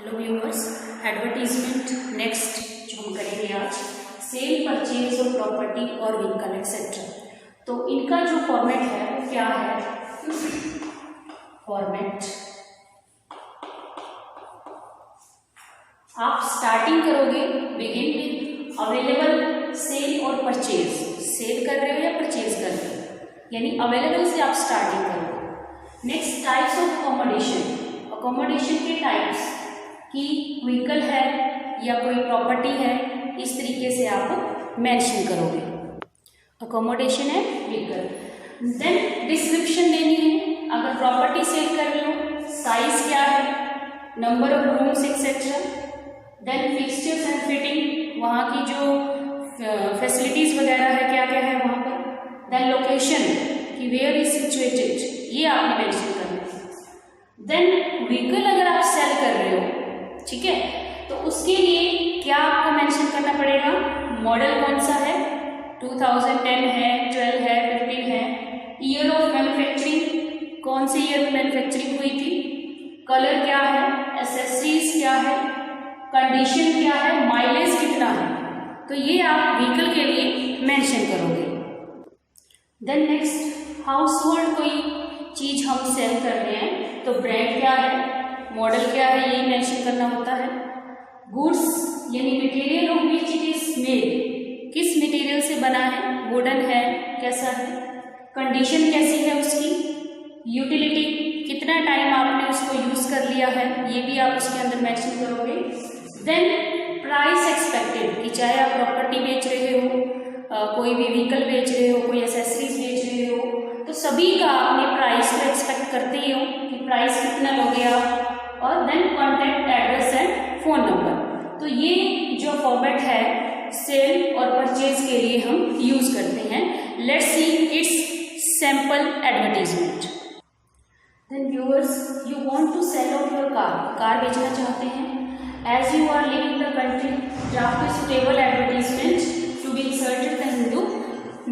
Hello viewers, advertisement next जो हम करेंगे आज, सेल परचेज ऑफ प्रॉपर्टी और व्हीकल एक्सेट्रा। तो इनका जो फॉर्मेट है वो क्या है? फॉर्मेट आप स्टार्टिंग करोगे, बिगिन विद अवेलेबल सेल और परचेज। सेल कर रहे हो या परचेज कर रहे हो, यानी अवेलेबल से आप स्टार्टिंग करोगे। Next, types of accommodation. Accommodation के टाइप्स कि व्हीकल है या कोई प्रॉपर्टी है, इस तरीके से आप मेंशन करोगे। अकोमोडेशन है व्हीकल। देन डिस्क्रिप्शन देनी है, अगर प्रॉपर्टी सेल कर रहे हो, साइज क्या है, number of rooms etcetera. Then fixtures and fitting, वहाँ की जो फैसिलिटीज वगैरह है क्या क्या है वहाँ पर। देन लोकेशन कि वेयर इज सिचुएटेड, ये आपने मेंशन करना है। देन व्हीकल अगर आप सेल कर रहे हो, ठीक है, तो उसके लिए क्या आपको मेंशन करना पड़ेगा? मॉडल कौन सा है, 2010 है, 12 है, 15 है। ईयर ऑफ मैन्युफैक्चरिंग, कौन से ईयर में मैन्युफैक्चरिंग हुई थी। कलर क्या है, एसेसरीज क्या है, कंडीशन क्या है, माइलेज कितना है। तो ये आप व्हीकल के लिए मेंशन करोगे। देन नेक्स्ट, हाउस होल्ड कोई चीज हम सेल कर रहे हैं तो ब्रांड क्या है, मॉडल क्या है, ये मेंशन करना होता है। गुड्स यानी material of which it is made, किस मटेरियल से बना है, वुडन है, कैसा है, कंडीशन कैसी है उसकी, यूटिलिटी कितना टाइम आपने उसको यूज कर लिया है, ये भी आप उसके अंदर मेंशन करोगे। देन प्राइस एक्सपेक्टेड कि चाहे आप प्रॉपर्टी बेच रहे हो, कोई भी व्हीकल बेच रहे हो, कोई एसेसरीज बेच रहे हो, तो सभी का आपने प्राइस तो एक्सपेक्ट करते ही हो कि प्राइस कितना लोगे आप। और then contact address and phone number. तो ये जो फॉर्मेट है सेल और परचेज के लिए हम यूज करते हैं। Let's see its sample advertisement. Then viewers, you want to sell out your car बेचना चाहते हैं। As you are living the country, draft suitable advertisement to be inserted the Hindu,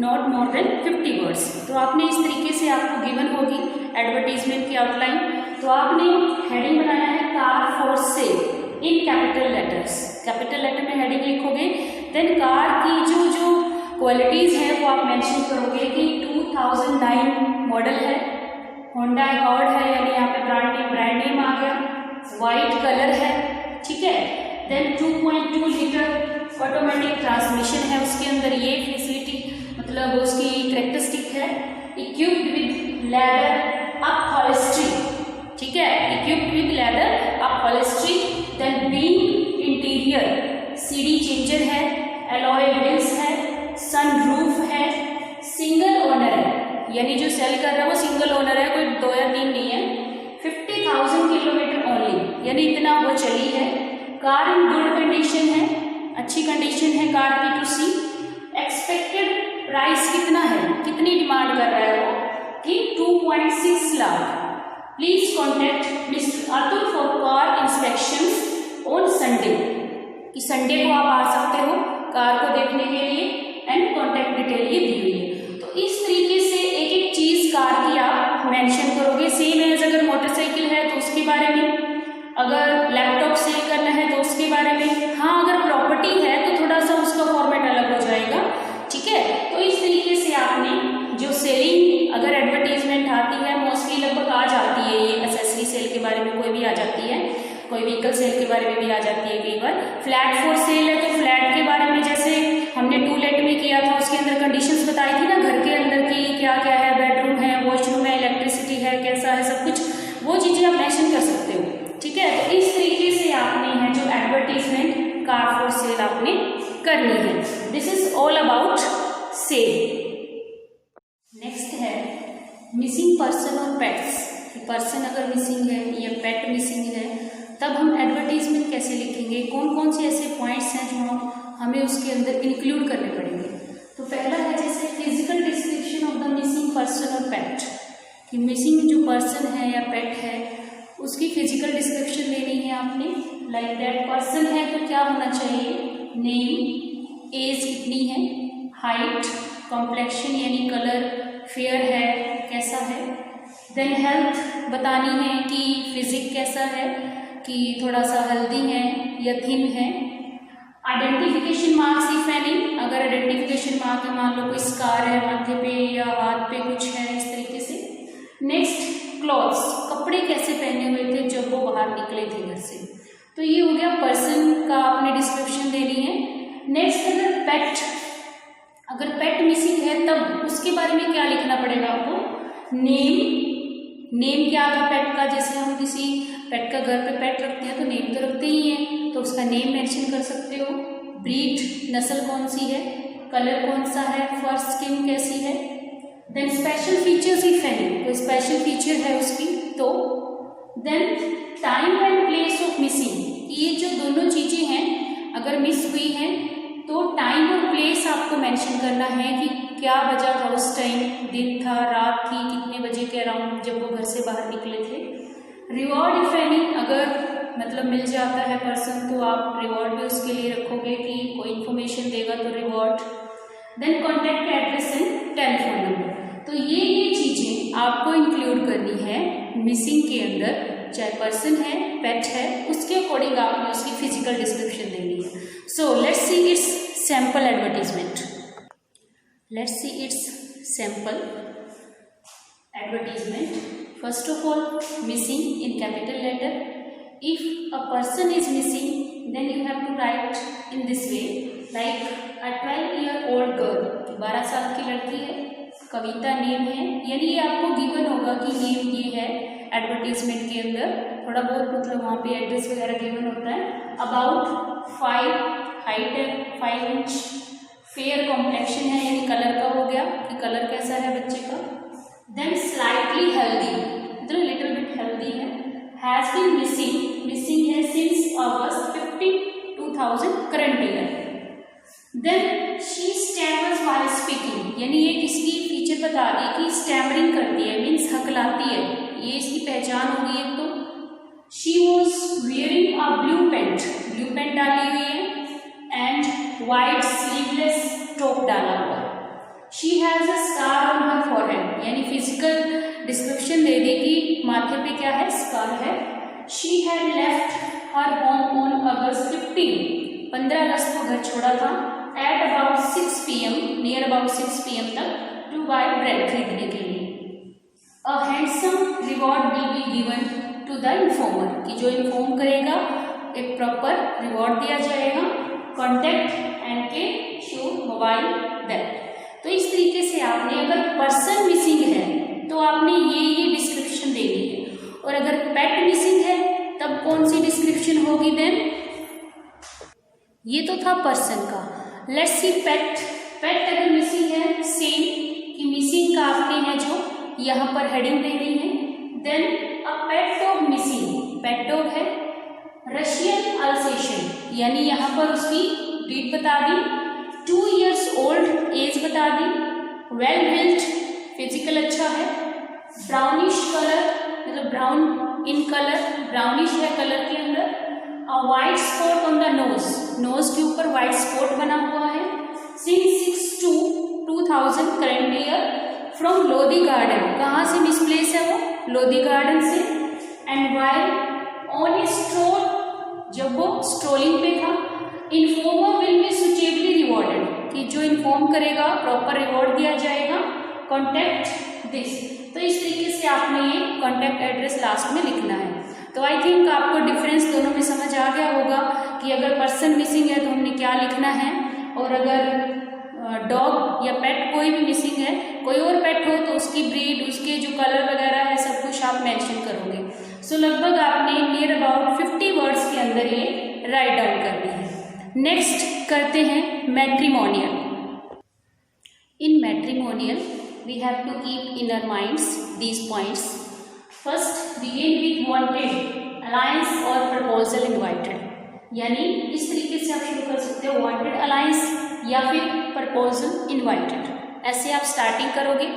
not more than 50 words. तो आपने इस तरीके से आपको given होगी एडवर्टीजमेंट की आउटलाइन। तो आपने हेडिंग बनाया है car for sale in capital letters. Capital letter में हेडिंग लिखोगे। देन कार की जो क्वालिटीज हैं वो आप मेंशन करोगे कि 2009 मॉडल है, होंडा अकॉर्ड है, यानी यहाँ पे ब्रांड नेम आ गया, वाइट कलर है, ठीक है। देन 2.2 लीटर ऑटोमेटिक ट्रांसमिशन है, उसके अंदर ये फैसिलिटी मतलब उसकी कैरेक्टरिस्टिक है। इक्विप्ड विद लेदर अपहोल्स्ट्री, ठीक है, equipped with leather upholstery. Then beam interior, CD changer है, एलॉय व्हील्स है, सनरूफ है, सिंगल ओनर है, यानी जो सेल कर रहा है वो सिंगल ओनर है, कोई 2 या 3 नहीं है। 50,000 किलोमीटर ओनली, यानी इतना वो चली है। कार इन गुड कंडीशन है, अच्छी कंडीशन है कार की। टू सी एक्सपेक्टेड प्राइस कितना है, कितनी डिमांड कर रहा है वो कि 2.6 lakh. Please contact mister Atul for car inspection on Sunday, कि संडे को आप आ सकते हो कार को देखने के लिए। एंड कॉन्टेक्ट डिटेल ये दी हुई है। तो इस तरीके से एक एक चीज कार की आप मेंशन करोगे। सेम एज अगर मोटरसाइकिल है तो उसके बारे में, अगर लैपटॉप सेल करना है तो उसके बारे में। हाँ, अगर प्रॉपर्टी है तो थोड़ा सा उसका फॉर्मेट अलग हो जाएगा, ठीक है। तो इस तरीके से आपने जो सेलिंग अगर एडवर्टीजमेंट आती है, मोस्टली लगभग आ जाती है, ये एसेसरी सेल के बारे में कोई भी आ जाती है, कोई व्हीकल सेल के बारे में भी आ जाती है कई बार। फ्लैट फॉर सेल है तो फ्लैट के बारे में, जैसे हमने 2 लेट में किया था, उसके अंदर कंडीशंस बताई थी ना घर के अंदर की क्या क्या है, बेडरूम है, वॉशरूम है, इलेक्ट्रिसिटी है, कैसा है, सब कुछ वो चीज़ें आप मेंशन कर सकते हो, ठीक है। तो इस तरीके से आपने है जो एडवर्टीजमेंट कार फॉर सेल आपने करनी है। This is all about sale. Next है मिसिंग पर्सन और पेट्स। पर्सन अगर मिसिंग है या पेट मिसिंग है तब हम एडवर्टीजमेंट कैसे लिखेंगे, कौन कौन से ऐसे पॉइंट्स हैं जो हमें उसके अंदर इंक्लूड करने पड़ेंगे। तो पहला है जैसे physical description of the missing person और पेट, कि मिसिंग जो पर्सन है या पेट है उसकी फिजिकल डिस्क्रिप्शन देनी है आपने। लाइक दैट, पर्सन है तो क्या होना चाहिए, नेम, एज कितनी है, हाइट, कॉम्प्लेक्शन यानी कलर, फेयर है, कैसा है। देन हेल्थ बतानी है कि फिजिक कैसा है, कि थोड़ा सा हेल्दी है या थिन है। आइडेंटिफिकेशन मार्क्स इफ एनी, अगर आइडेंटिफिकेशन मार्क है, मान लो कोई स्कार है माथे पे या हाथ पे कुछ है इस तरीके से। नेक्स्ट क्लॉथ्स, कपड़े कैसे पहने हुए थे जब वो बाहर निकले थे घर से। तो ये हो गया पर्सन का आपने डिस्क्रिप्शन देनी है। नेक्स्ट अगर पेट मिसिंग है तब उसके बारे में क्या लिखना पड़ेगा आपको। नेम क्या था पेट का, जैसे हम किसी पेट का घर पे पेट रखते हैं तो नेम तो रखते ही हैं, तो उसका नेम मेंशन कर सकते हो। ब्रीड, नस्ल कौन सी है, कलर कौन सा है, फर स्किन कैसी है। Then special features if any, कोई स्पेशल फीचर है उसकी तो। Then time and place of missing, ये जो दोनों चीजें हैं अगर मिस हुई हैं तो टाइम और प्लेस आपको मेंशन करना है कि क्या वजह था उस टाइम, दिन था, रात थी, कितने बजे के अराउंड जब वो घर से बाहर निकले थे। रिवॉर्ड इफ एनी, अगर मतलब मिल जाता है पर्सन तो आप रिवॉर्ड भी उसके लिए रखोगे कि कोई इन्फॉर्मेशन देगा तो reward. Then contact address and telephone number, तो ये चीजें आपको इंक्लूड करनी है मिसिंग के अंदर, चाहे पर्सन है पेट है, उसके अकॉर्डिंग आपने उसकी फिजिकल डिस्क्रिप्शन देनी है। So let's see it's sample advertisement. Let's see its sample advertisement. First of all, missing in capital letter. If a person is missing, then you have to write in this way, like a 12-year-old girl, 12 साल की लड़की है, कविता name है, यानी ये आपको given होगा कि नेम ये है एडवर्टीजमेंट के अंदर, थोड़ा बहुत मतलब वहाँ पे एड्रेस वगैरह गिवन होता है। अबाउट 5 हाइट है 5 इंच, फेयर कॉम्प्लेक्शन है यानी कलर का हो गया कि कलर कैसा है बच्चे का। देन स्लाइटली हेल्दी, मतलब लिटिल बिट हेल्दी है। हैज बीन मिसिंग है since August 15, 2000 current year. Then she stammers while speaking, यानी ये किसकी फीचर बता दी कि स्टैमरिंग करती है, मीन्स हकलाती है, ये इसकी पहचान होगी एक तो। She was wearing a blue pant डाली हुई है एंड वाइट स्लीवलेस टॉप डाला हुआ। She has a scar on her forehead, यानी फिजिकल डिस्क्रिप्शन दे देगी माथे पे क्या है, स्कार है। She had left her home on August 15 अगस्त को घर छोड़ा था। At about 6 PM, near about 6 PM तक टू बाय ब्रेड, खरीदने के लिए। A handsome reward will be given to the informer, कि जो इन्फॉर्म करेगा एक प्रॉपर रिवॉर्ड दिया जाएगा। कॉन्टैक्ट एंड के शो मोबाइल दैट, तो इस तरीके से आपने अगर पर्सन मिसिंग है तो आपने ये डिस्क्रिप्शन देनी है, और अगर पेट मिसिंग है तब कौन सी डिस्क्रिप्शन होगी। देन ये तो था पर्सन का। लेट्स सी पेट अगर मिसिंग है सेम कि मिसिंग का आपने है जो यहाँ पर हेडिंग देनी है। Then a pet dog missing, pet dog है। रशियन अल्सेशन, यानी यहाँ पर उसकी ब्रीड बता दी। 2 years old, एज बता दी। वेल बिल्ट, फिजिकल अच्छा है। ब्राउनिश कलर, मतलब ब्राउन इन कलर, ब्राउनिश है कलर के अंदर। अ white spot on the nose के ऊपर वाइट स्पॉट बना हुआ है। Since 6 to 2000 current year, from Lodhi garden, कहाँ से मिसप्लेस है वो, लोधी गार्डन से। एंड वाइल ऑन स्ट्रोल, जब वो स्ट्रोलिंग पे था। Informer will be suitably rewarded, कि जो इन्फॉर्म करेगा प्रॉपर रिवॉर्ड दिया जाएगा। कॉन्टैक्ट दिस, तो इस तरीके से आपने ये कॉन्टैक्ट एड्रेस लास्ट में लिखना है। तो आई थिंक आपको डिफरेंस दोनों में समझ आ गया होगा कि अगर पर्सन मिसिंग है तो हमने क्या लिखना है, और अगर डॉग या पेट कोई भी मिसिंग है, कोई और पेट हो तो उसकी ब्रीड, उसके जो कलर वगैरह है सब कुछ आप मेंशन करोगे। सो लगभग आपने नियर अबाउट 50 वर्ड्स के अंदर ये राइट डाउन करनी है। नेक्स्ट करते हैं matrimonial. In matrimonial we have to keep in our minds these points. First, begin with wanted, alliance और प्रपोजल इनवाइटेड, यानी इस तरीके से आप शुरू कर सकते हो, वांटेड अलायंस या फिर प्रपोजल इनवाइटेड, ऐसे आप स्टार्टिंग करोगे।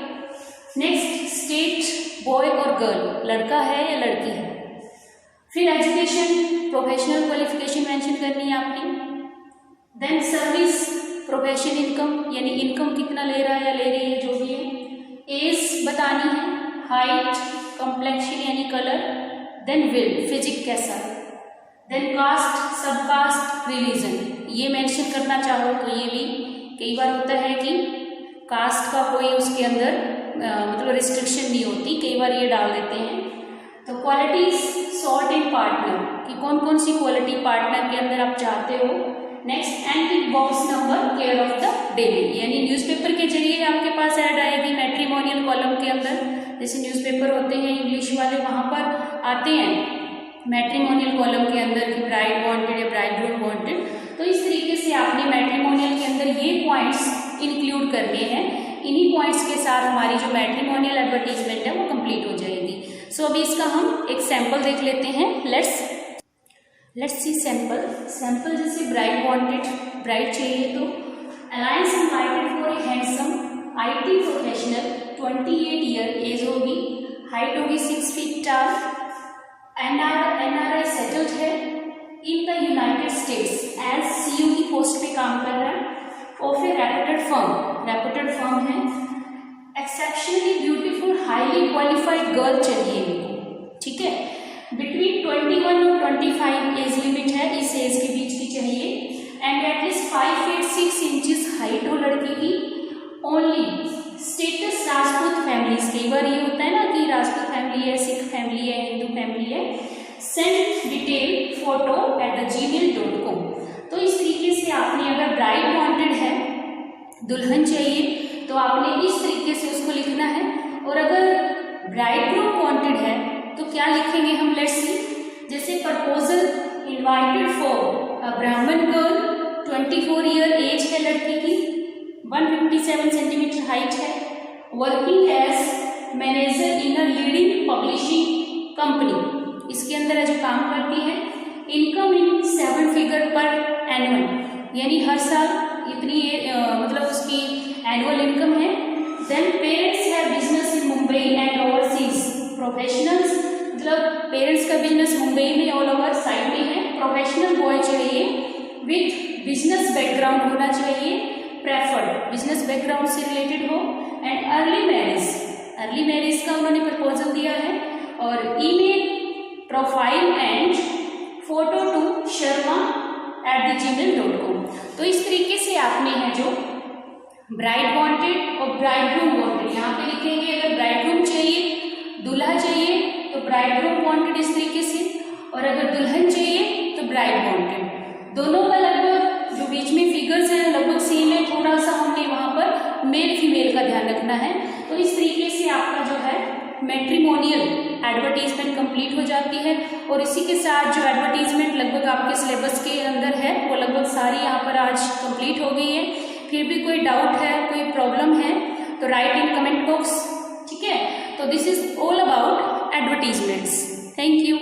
नेक्स्ट, स्टेट बॉय और गर्ल, लड़का है या लड़की है। फिर एजुकेशन, प्रोफेशनल क्वालिफिकेशन मेंशन करनी है आपने। देन सर्विस, प्रोफेशन, इनकम, यानी इनकम कितना ले रहा है या ले रही है जो भी है। एज बतानी है, हाइट, कॉम्प्लेक्शन यानी कलर। देन विल, फिजिक कैसा है। देन कास्ट, सब कास्ट, रिलीजन, ये मेंशन करना चाहो तो ये भी कई बार होता है कि कास्ट का कोई उसके अंदर मतलब रिस्ट्रिक्शन नहीं होती, कई बार ये डाल देते हैं। तो क्वालिटीज सॉर्ट इन पार्टनर, कि कौन कौन सी क्वालिटी पार्टनर के अंदर आप चाहते हो। Next, and box number care of the daily, यानी न्यूज़पेपर के जरिए आपके पास ऐड आएगी मैट्रिमोनियल कॉलम के अंदर। जैसे न्यूज़पेपर होते हैं इंग्लिश वाले, वहाँ पर आते हैं मैट्रिमोनियल कॉलम के अंदर कि ब्राइड वांटेड या ब्राइडग्रूम वांटेड। तो इस तरीके से आपने मैट्रिमोनियल के अंदर ये पॉइंट्स इंक्लूड करने हैं। इन्हीं पॉइंट्स के साथ हमारी जो मैट्रिमोनियल एडवर्टीजमेंट है वो कंप्लीट हो जाएगी। सो अभी इसका हम एक सैंपल देख लेते हैं। Let's see sample. जैसे ब्राइड वांटेड, ब्राइड चाहिए तो alliance invited for a handsome IT professional, 28 year age होगी, हाइट होगी 6 फीट टाल, NRI सेटल्ड है in the United States, as CEO की पोस्ट पे काम कर रहा है, ऑफ ए रेपुटेड फर्म है, exceptionally beautiful highly qualified girl चाहिए इनको, ठीक है। बिटवीन 21 और 25 एज लिमिट है, इस एज के बीच की चाहिए, and at least 5 feet 6 inches height हो लड़की की। ओनली स्टेटस राजपूत फैमिलीज, कई बार ये होता है ना कि राजपूत फैमिली है, सिख फैमिली है, हिंदू फैमिली है। Send detail photo @gmail.com। तो इस तरीके से आपने अगर ब्राइड वांटेड है, दुल्हन चाहिए, तो आपने इस तरीके से उसको लिखना है। और अगर ब्राइडग्रूम वांटेड है तो क्या लिखेंगे हम, लेट्स सी। जैसे proposal invited for Brahmin girl, 24 year age है लड़की की, 157 सेंटीमीटर हाइट है, working as manager in a leading publishing company, इसके अंदर है जो काम करती है। इनकम इन 7 फिगर पर एनुअल, यानी हर साल इतनी मतलब उसकी एनुअल इनकम है। देन पेरेंट्स है business in Mumbai and overseas, professionals मतलब पेरेंट्स का बिजनेस मुंबई में ऑल ओवर साइड में है। प्रोफेशनल बॉय चाहिए विथ बिजनेस बैकग्राउंड होना चाहिए, प्रेफर्ड बिजनेस बैकग्राउंड से रिलेटेड हो, एंड अर्ली मैरिज का उन्होंने प्रपोजल दिया है। और email, profile and photo to sharma@gmail.com। तो इस तरीके से आपने है जो ब्राइड वांटेड और ब्राइडग्रूम वांटेड यहाँ पे लिखेंगे। अगर ब्राइडग्रूम चाहिए, दूल्हा चाहिए तो ब्राइडग्रूम वांटेड इस तरीके से, और अगर दुल्हन चाहिए तो ब्राइड वांटेड। दोनों का लगभग जो बीच में फिगर्स हैं लगभग सेम है, थोड़ा सा हमने वहाँ पर मेल फीमेल का ध्यान रखना है। तो इस तरीके से आपका जो है मैट्रिमोनियल एडवर्टीजमेंट कंप्लीट हो जाती है। और इसी के साथ जो एडवर्टीजमेंट लगभग आपके सिलेबस के अंदर है वो लगभग सारी यहाँ पर आज कंप्लीट हो गई है। फिर भी कोई डाउट है, कोई प्रॉब्लम है तो राइट इन कमेंट बॉक्स, ठीक है। तो this is all about advertisements. Thank you.